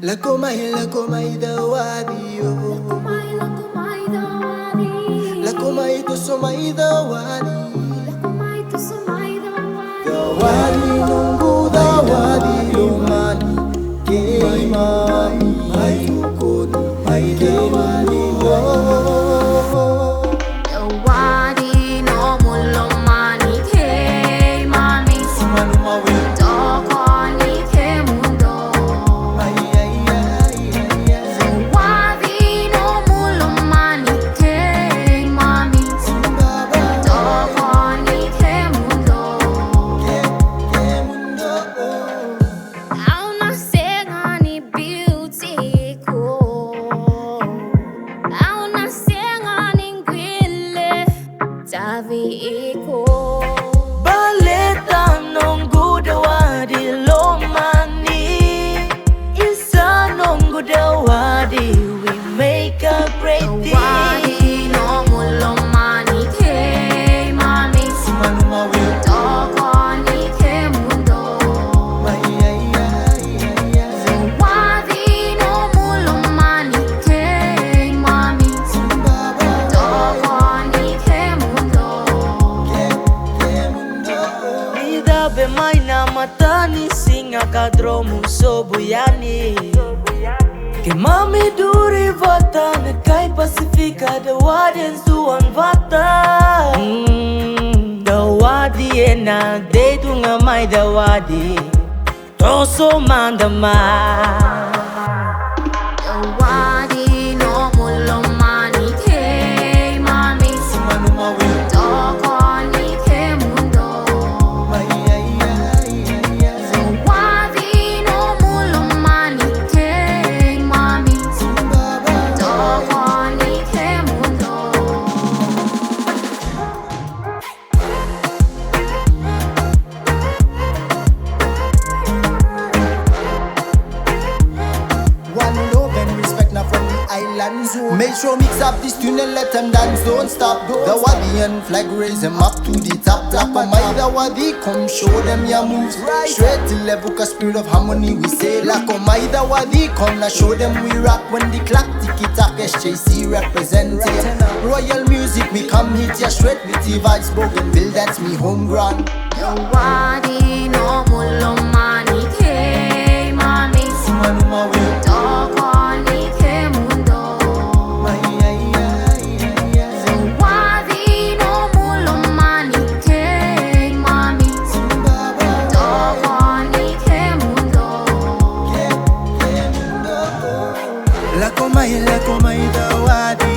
Lakomay dawadi yo. Lakomay to somay dawadi. Dawadi nunggu dawadi lumani. Kay mami may ukod may dawadi mo. Dawadi no mulomani kay mami. Simanumawi. Baleta nongu dawadi lomani. Isa nongu dawadi. We make a great deal. Dawadi no mulomani kay mami. Simanumawi. Dokoni ke mundo. Dawadi no mulomani kay mami. Dokoni ke mundo. Nida be mai na matani singa kadromu sobuyani. Ke mami duri vata ne kai pasifika dawadi zuan vata. Dawadi ena de tunga mai dawadi. Toso mandama. Dawadi no mulomani kay mami. Simanumawi. Dokoni ke mundo. Dawadi no mulomani kay mami. Dokoni ke mundo. One love and respect now from the island zone. Make sure mix up this tune and let them dance, don't stop. The Wadian flag raise them up to the top. Black on my the Wadi, come show them your moves. Straight to level, cause spirit of harmony we say. Like on my the Wadi, come now show them we rock. When the clock ticky tack SJC represent it. Royal music, we come hit ya straight with the vibes. Bougainville, that's me home ground. Dawadi no mulomani kay mami. Simanumawi. Dokoni ke mundo. Dawadi no mulomani kay mami. Dokoni ke mundo. Lakomay dawadi